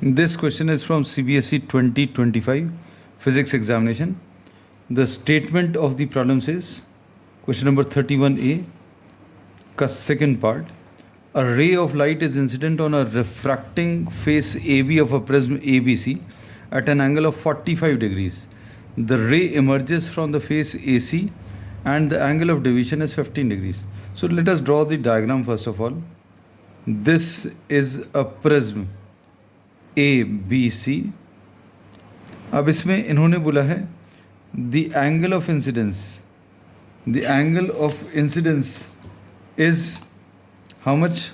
This question is from CBSE 2025 physics examination. The statement of the problem says, question number 31A, का second part, a ray of light is incident on a refracting face AB of a prism ABC at an angle of 45 degrees. The ray emerges from the face AC and the angle of deviation is 15 degrees. So let us draw the diagram first of all. This is a prism A B C. अब इसमें इन्होंने बोला है the angle of incidence is how much.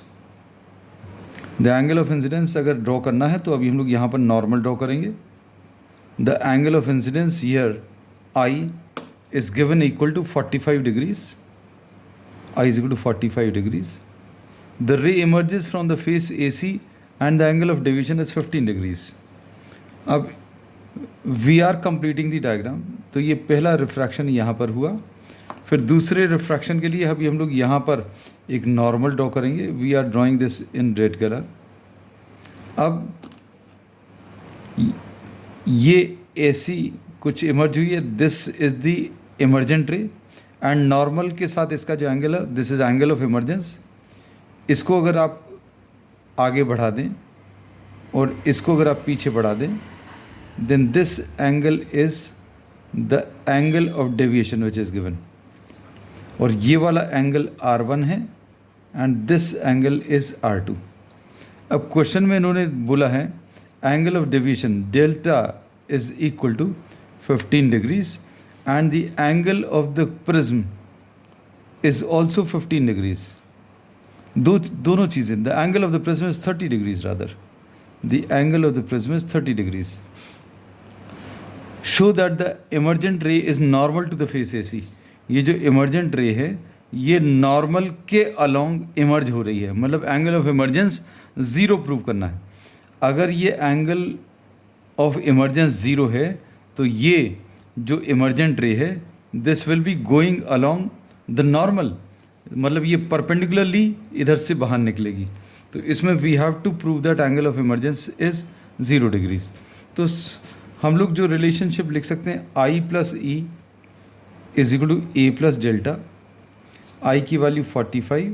The angle of incidence अगर draw करना है तो अभी हम लोग यहाँ पर नॉर्मल ड्रॉ करेंगे. The angle of incidence here i is given equal to 45 degrees. I is equal to 45 degrees. The ray emerges from the face A C and the angle of deviation is 15 degrees. अब we are completing the diagram. तो ये पहला refraction यहाँ पर हुआ. फिर दूसरे refraction के लिए अभी हम लोग यहाँ पर एक नॉर्मल ड्रॉ करेंगे. We are drawing this in red colour. अब ये ऐसी कुछ इमर्ज हुई है. This is the emergent ray and normal के साथ इसका जो एंगल है this is angle of emergence. इसको अगर आप आगे बढ़ा दें और इसको अगर आप पीछे बढ़ा दें then this angle is the angle of deviation which is given. और ये वाला एंगल R1 है and this angle is R2. अब क्वेश्चन में इन्होंने बोला है angle of deviation delta is equal to 15 degrees and the angle of the prism is also 15 degrees. दोनों चीज़ें. The angle of the prism is 30 degrees rather. The angle of the prism is 30 degrees. Show that the emergent ray is normal to the face A C. ये जो emergent ray है ये normal के along emerge हो रही है. मतलब angle of emergence zero prove करना है. अगर ये एंगल ऑफ इमर्जेंस ज़ीरो है तो ये जो इमर्जेंट रे है this will be going along the normal. मतलब ये परपेंडिकुलरली इधर से बाहर निकलेगी. तो इसमें we have to prove that angle of emergence is 0 degrees. तो हम लोग जो रिलेशनशिप लिख सकते हैं I plus E is equal to A plus delta. I की वैल्यू 45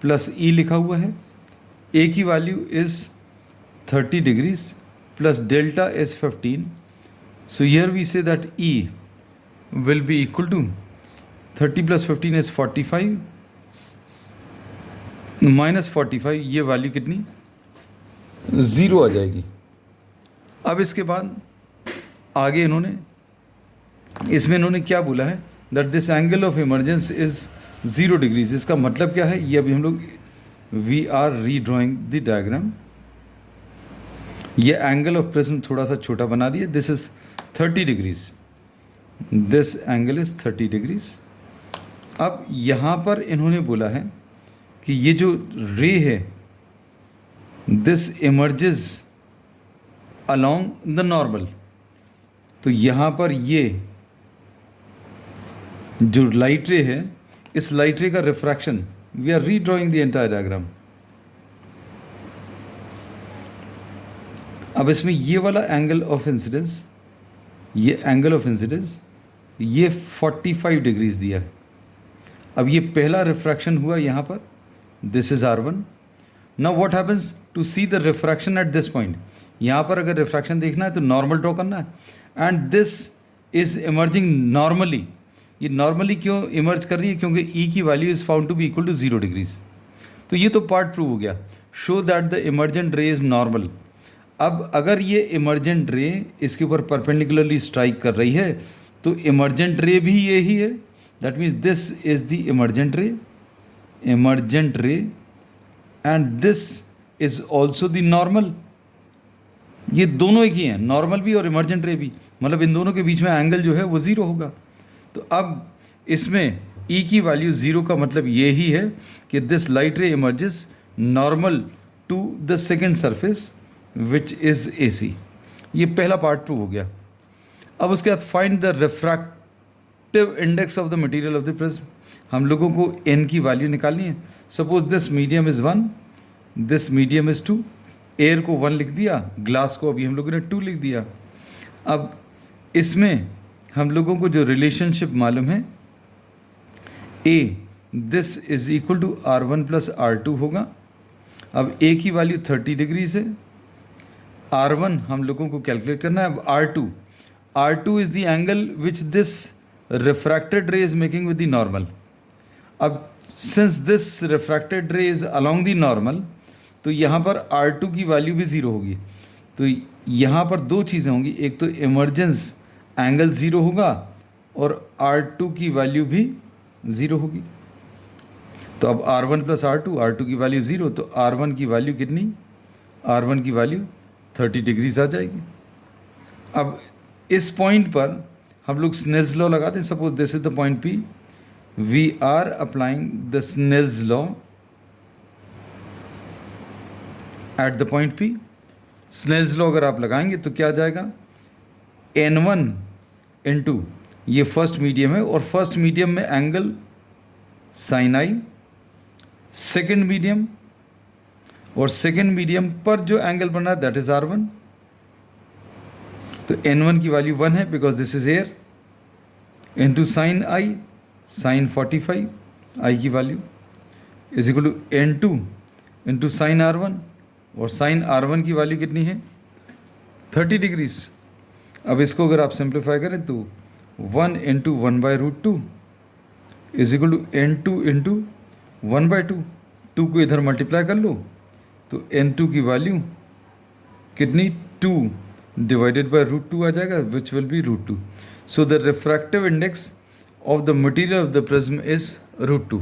प्लस ई लिखा हुआ है. ए की value is 30 degrees plus delta is 15. So here we say that e will be equal to 30 plus 15 is 45 minus 45. ये value कितनी 0 आ जाएगी. अब इसके बाद आगे इन्होंने क्या बोला है that this angle of emergence is 0 degrees. इसका मतलब क्या है ये अभी हम लोग we are redrawing the diagram. ये एंगल ऑफ प्रिज्म थोड़ा सा छोटा बना दिया. This is 30 degrees. This angle is 30 degrees. अब यहाँ पर इन्होंने बोला है कि ये जो रे है this emerges along the normal. तो यहाँ पर ये जो लाइट रे है इस लाइट रे का refraction we are redrawing the entire diagram. अब इसमें ये वाला एंगल ऑफ इंसिडेंस ये 45 डिग्रीज दिया है. अब ये पहला रिफ्रैक्शन हुआ यहाँ पर. This is R1. Now what happens to see the refraction at this point. यहाँ पर अगर रिफ्रैक्शन देखना है तो नॉर्मल ड्रॉ करना है and this is emerging normally. ये नॉर्मली क्यों इमर्ज कर रही है क्योंकि ई की value is found to be equal to 0 degrees. तो ये तो पार्ट प्रूव हो गया. Show that the emergent ray is normal. अब अगर ये इमर्जेंट रे इसके ऊपर परपेंडिकुलरली स्ट्राइक कर रही है तो इमर्जेंट रे भी यही है. That means this is the emergent ray and this is also the normal. ये दोनों एक ही हैं, नॉर्मल भी और इमर्जेंट रे भी. मतलब इन दोनों के बीच में एंगल जो है वो 0 होगा. तो अब इसमें E की वैल्यू 0 का मतलब ये ही है कि this light ray emerges normal to the second surface which is AC. ये पहला पार्ट प्रूव हो गया. अब उसके बाद find the refractive index of the material of the prism. हम लोगों को n की वैल्यू निकालनी है. Suppose this medium is 1, this medium is 2 air को 1 लिख दिया, ग्लास को अभी हम लोगों ने 2 लिख दिया। अब इसमें हम लोगों को जो रिलेशनशिप मालूम है, A this is equal to R1 plus R2 होगा। अब ए की वैल्यू 30 डिग्रीज है, R1 हम लोगों को कैलकुलेट करना है। अब R2 is the angle which this refracted ray is making with the normal. अब since this refracted ray is along the normal, तो यहाँ पर R2 की वैल्यू भी 0 होगी। तो यहाँ पर दो चीज़ें होंगी, एक तो इमर्जेंस एंगल 0 होगा और R2 की वैल्यू भी 0 होगी। तो अब R1 प्लस R2 की वैल्यू 0, तो R1 की वैल्यू कितनी, R1 की वैल्यू 30 डिग्रीज आ जाएगी। अब इस पॉइंट पर हम लोग स्नेल्स लॉ लगाते हैं। Suppose this is the point P, we are applying the Snell's law at the point P। Snell's law अगर आप लगाएंगे तो क्या आ जाएगा, N1 इंटू ये फर्स्ट मीडियम है और फर्स्ट मीडियम में एंगल साइन आई, सेकेंड मीडियम और सेकेंड मीडियम पर जो एंगल बन रहा है दैट इज R1। तो N1 की वैल्यू 1 है because this is air, into sine i, sine 45 i की value is equal to N2 into sine R1, और साइन R1 की वैल्यू कितनी है 30 डिग्रीज। अब इसको अगर आप सिंप्लीफाई करें तो 1 into 1/√2 is equal to N2 into 1/2। 2 को इधर मल्टीप्लाई कर लो तो N2 की वैल्यू कितनी 2 डिवाइडेड बाय √2 आ जाएगा, which will be √2। So the refractive index of the material of the prism is √2.